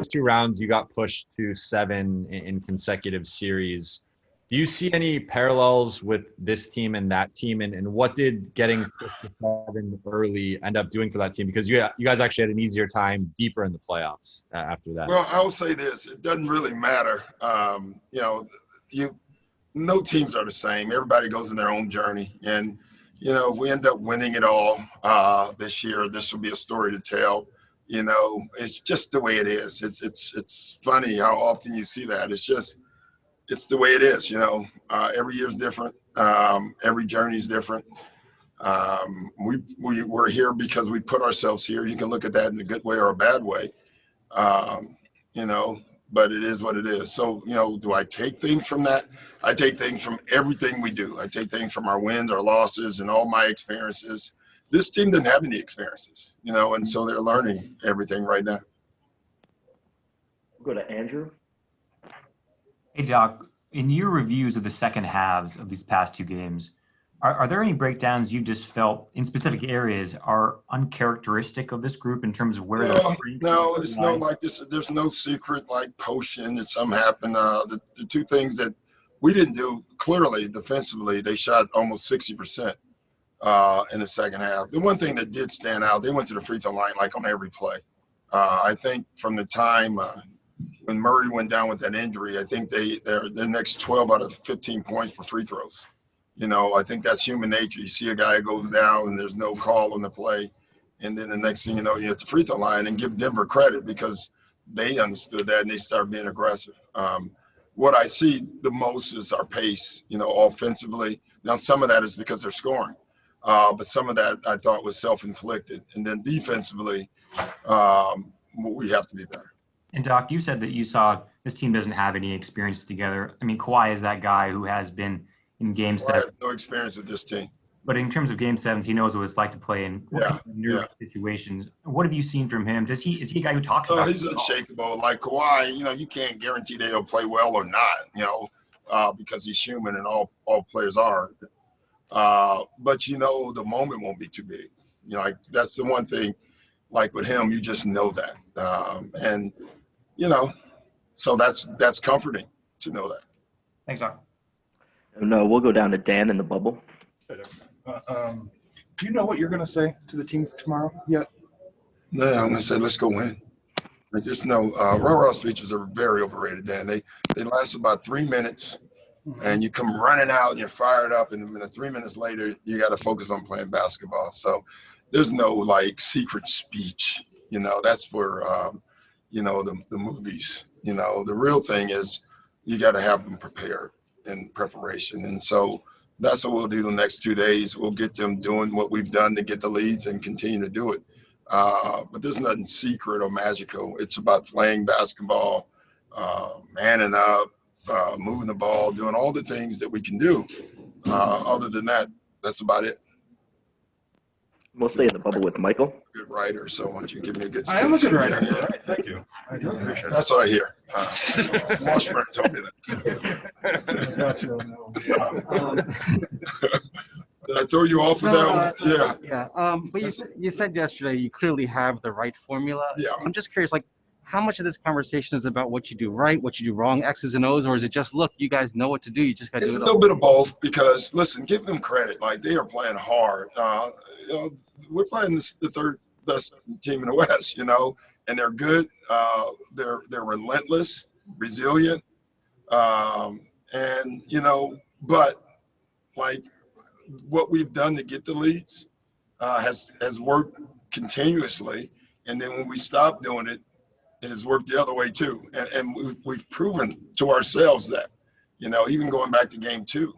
first two rounds, you got pushed to 7 in consecutive series. Do you see any parallels with this team and that team? And what did getting pushed to 7 early end up doing for that team? Because you guys actually had an easier time deeper in the playoffs after that. Well, I'll say this. It doesn't really matter. No teams are the same. Everybody goes in their own journey. And, if we end up winning it all this year, this will be a story to tell. It's just the way it is. It's funny how often you see that. It's the way it is. Every year is different. Every journey is different. We're here because we put ourselves here. You can look at that in a good way or a bad way. But it is what it is. So, do I take things from that? I take things from everything we do. I take things from our wins, our losses, and all my experiences. This team didn't have any experiences, and so they're learning everything right now. We'll go to Andrew. Hey, Doc, in your reviews of the second halves of these past two games, are there any breakdowns you just felt in specific areas are uncharacteristic of this group in terms of where No, it's no like this. There's no secret like potion that something happened. The two things that we didn't do clearly defensively, they shot almost 60% in the second half. The one thing that did stand out, they went to the free throw line like on every play. I think from the time when Murray went down with that injury, I think their next 12 out of 15 points for free throws. I think that's human nature. You see a guy goes down and there's no call on the play. And then the next thing you know, you're at the free throw line, and give Denver credit because they understood that and they started being aggressive. What I see the most is our pace, offensively. Now, some of that is because they're scoring. But some of that I thought was self-inflicted. And then defensively, we have to be better. And Doc, you said that you saw this team doesn't have any experience together. I mean, Kawhi is that guy who has been in game 7. I have no experience with this team. But in terms of game 7s, he knows what it's like to play in new situations. What have you seen from him? Is he a guy who talks about he's unshakable. Like Kawhi, you can't guarantee that he'll play well or not, because he's human and all players are. But the moment won't be too big. Like that's the one thing, like with him, you just know that. So that's comforting to know that. Thanks, Doc. No, we'll go down to Dan in the bubble. Do you know what you're going to say to the team tomorrow yet? No, I'm going to say, let's go win. Like, there's no rah-rah speeches are very overrated, Dan. They last about 3 minutes, and you come running out and you're fired up, and then 3 minutes later, you got to focus on playing basketball. So there's no, like, secret speech. That's for, the movies. The real thing is you got to have them prepared in preparation. And so that's what we'll do the next 2 days. We'll get them doing what we've done to get the leads and continue to do it. But there's nothing secret or magical. It's about playing basketball, manning up, moving the ball, doing all the things that we can do. Other than that, that's about it. We'll stay in the bubble with Michael. Good writer, so why don't you give me a good speech? I am a good writer. Yeah. All right, thank you. I do appreciate it. That's what I hear. Washburn told me that. Gotcha. Did I throw you off with that one? Yeah. But you said yesterday you clearly have the right formula. Yeah. I'm just curious, like, how much of this conversation is about what you do right, what you do wrong, X's and O's, or is it just, look, you guys know what to do, you just got to do it? It's a little bit of both because, listen, give them credit. Like, they are playing hard. We're playing the third best team in the West, and they're good. They're relentless, resilient, and but like what we've done to get the leads has worked continuously, and then when we stop doing it, it has worked the other way too. And we've proven to ourselves that, even going back to game 2,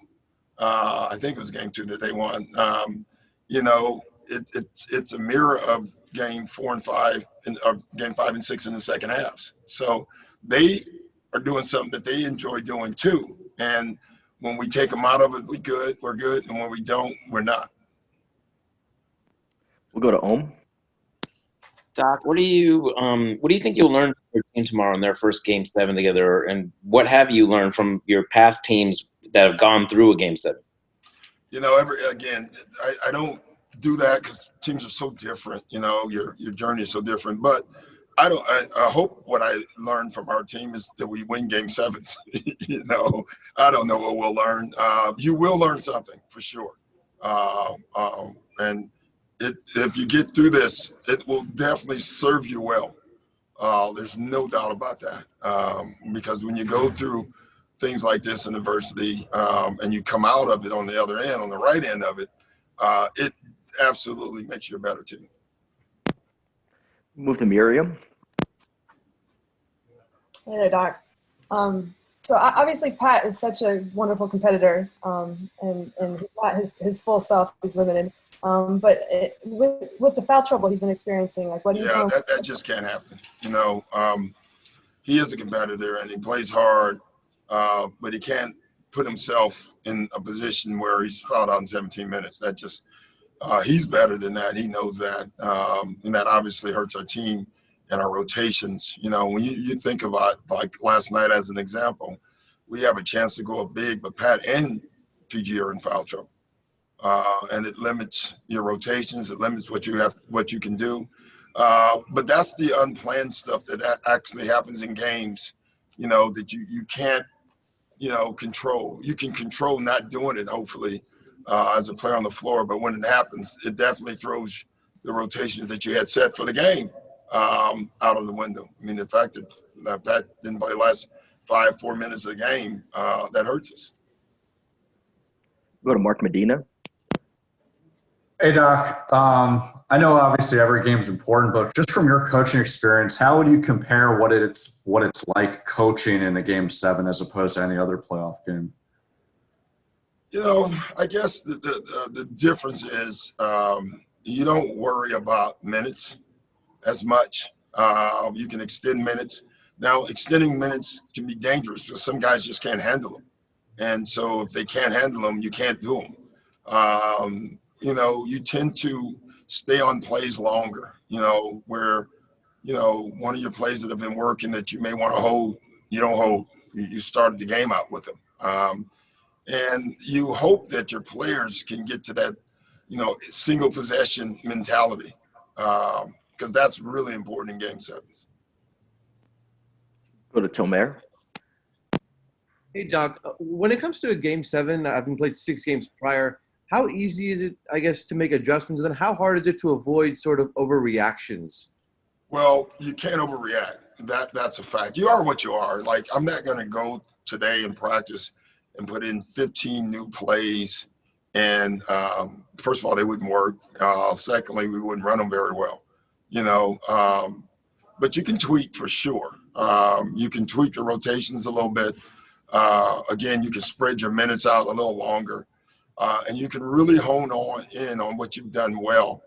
I think it was game 2 that they won. It's a mirror of game 4 and 5 and game 5 and 6 in the second halves. So they are doing something that they enjoy doing too. And when we take them out of it, we're good. And when we don't, we're not. We'll go to Ohm. Doc, what do you think you'll learn from your team tomorrow in their first game 7 together? And what have you learned from your past teams that have gone through a game 7? I don't do that because teams are so different. Your journey is so different. But I hope what I learned from our team is that we win game sevens. You know, I don't know what we'll learn. You will learn something for sure. And if you get through this, it will definitely serve you well. There's no doubt about that. Because when you go through things like this in adversity, and you come out of it on the other end, on the right end of it, it absolutely makes you a better team. Move to Miriam. Hey there, Doc. So obviously Pat is such a wonderful competitor, and his full self is limited. But with the foul trouble he's been experiencing, like what do you tell him? That just can't happen. You know, he is a competitor and he plays hard, but he can't put himself in a position where he's fouled out in 17 minutes. That just he's better than that. He knows that, and that obviously hurts our team and our rotations. You know, when you think about like last night as an example, we have a chance to go up big, but Pat and PG are in foul trouble, and it limits your rotations. It limits what you can do. But that's the unplanned stuff that actually happens in games. You know that you can't control. You can control not doing it, hopefully, as a player on the floor. But when it happens, it definitely throws the rotations that you had set for the game out of the window. I mean, the fact that didn't play the last 4 minutes of the game, that hurts us. Go to Mark Medina. Hey, Doc. I know obviously every game is important, but just from your coaching experience, how would you compare what it's like coaching in a Game 7 as opposed to any other playoff game? You know, I guess the difference is you don't worry about minutes as much. You can extend minutes. Now, extending minutes can be dangerous because some guys just can't handle them. And so if they can't handle them, you can't do them. You know, you tend to stay on plays longer, you know, where, you know, one of your plays that have been working that you may want to hold, you don't hold. You started the game out with them. And you hope that your players can get to that, you know, single possession mentality, because that's really important in Game 7s. Go to Tomer. Hey, Doc. When it comes to a Game 7, I've been played 6 games prior. How easy is it, I guess, to make adjustments? And then how hard is it to avoid sort of overreactions? Well, you can't overreact. That's a fact. You are what you are. Like, I'm not going to go today in practice and put in 15 new plays. And first of all, they wouldn't work. Secondly, we wouldn't run them very well, you know. But you can tweak for sure. You can tweak the rotations a little bit. Again, you can spread your minutes out a little longer. And you can really hone in on what you've done well.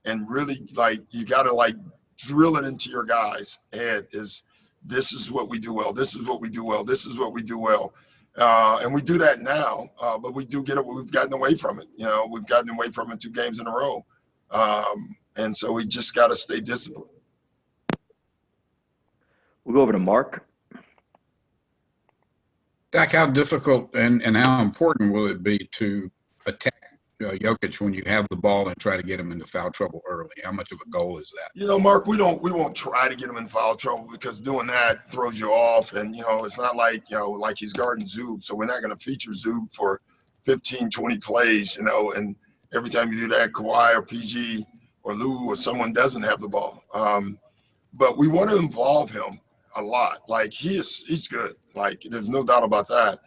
And really, like, you got to, like, drill it into your guys' head is this is what we do well. This is what we do well. This is what we do well. And we do that now, but we do get it. We've gotten away from it. You know, we've gotten away from it 2 games in a row. And so we just got to stay disciplined. We'll go over to Mark. Doc, how difficult and how important will it be to attack Jokic when you have the ball and try to get him into foul trouble early? How much of a goal is that? You know, Mark, we won't try to get him in foul trouble because doing that throws you off. And, you know, it's not like, you know, like he's guarding Zoop. So we're not going to feature Zoop for 15, 20 plays, you know, and every time you do that, Kawhi or PG or Lou or someone doesn't have the ball. But we want to involve him a lot. Like, he's good. Like, there's no doubt about that.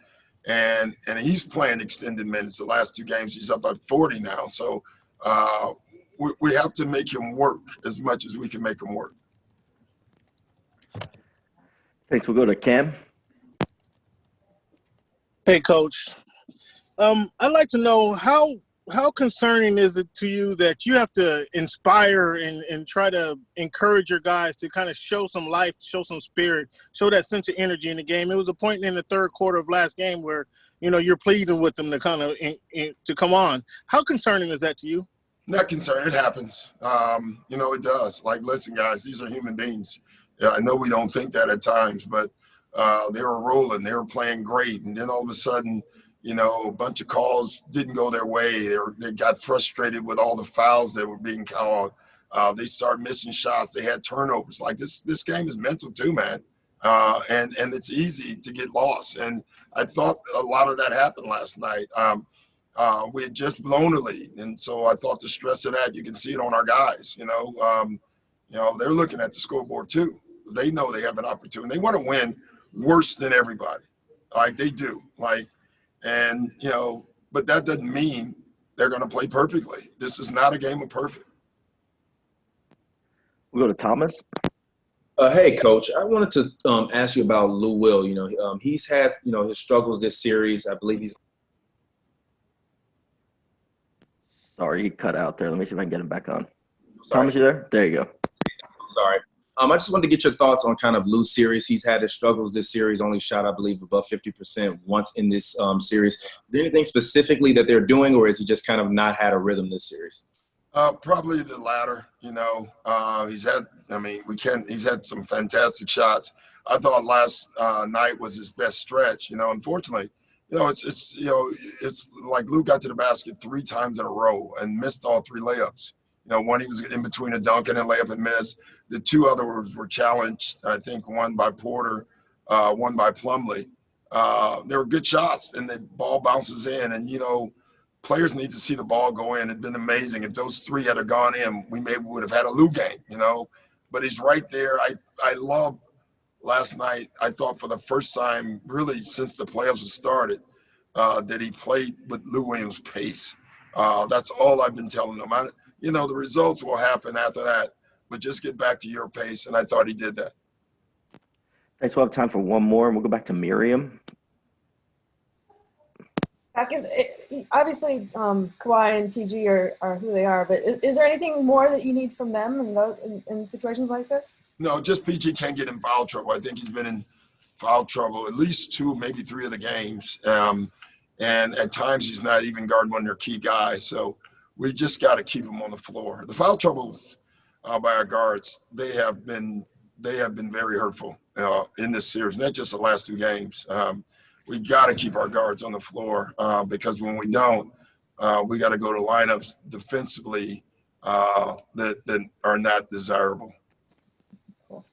And he's playing extended minutes. The last 2 games, he's up by 40 now. So we have to make him work as much as we can make him work. Thanks. We'll go to Cam. Hey, Coach. I'd like to know how concerning is it to you that you have to inspire and try to encourage your guys to kind of show some life, show some spirit, show that sense of energy in the game? It was a point in the 3rd quarter of last game where, you know, you're pleading with them to kind of to come on. How concerning is that to you? Not concerned. It happens. You know, it does. Like, listen, guys, these are human beings. Yeah, I know we don't think that at times, but they were rolling. They were playing great. And then all of a sudden, you know, a bunch of calls didn't go their way. They got frustrated with all the fouls that were being called. They start missing shots. They had turnovers. Like this game is mental too, man. And it's easy to get lost. And I thought a lot of that happened last night. We had just blown a lead, and so I thought the stress of that, you can see it on our guys. They're looking at the scoreboard too. They know they have an opportunity. They want to win worse than everybody, like they do. But that doesn't mean they're going to play perfectly. This is not a game of perfect. We'll go to Thomas. Hey, Coach. I wanted to ask you about Lou Will. He's had his struggles this series. I believe he's. Sorry, he cut out there. Let me see if I can get him back on. Sorry. Thomas, you there? There you go. Sorry. I just wanted to get your thoughts on kind of Lou's series. He's had his struggles this series, only shot, I believe, above 50% once in this series. Is there anything specifically that they're doing, or is he just kind of not had a rhythm this series? Probably the latter. He's had some fantastic shots. I thought last night was his best stretch. Unfortunately, it's like Lou got to the basket 3 times in a row and missed all 3 layups. One he was in between a dunk and a layup and missed. The 2 others were challenged. I think one by Porter, one by Plumlee. They were good shots, and the ball bounces in. And players need to see the ball go in. It'd been amazing if those 3 had gone in. We maybe would have had a Lou game. But he's right there. I love last night. I thought for the first time, really since the playoffs have started, that he played with Lou Williams' pace. That's all I've been telling him. The results will happen after that, but just get back to your pace, and I thought he did that. Thanks. We'll have time for one more, and we'll go back to Miriam. Obviously, Kawhi and PG are who they are, but is there anything more that you need from them in situations like this? No, just PG can't get in foul trouble. I think he's been in foul trouble at least 2, maybe 3 of the games. And at times he's not even guarding one of their key guys. So we just got to keep him on the floor. The foul troubles by our guards, they have been very hurtful in this series, not just the last 2 games. We got to keep our guards on the floor because when we don't, we got to go to lineups defensively that are not desirable. Cool.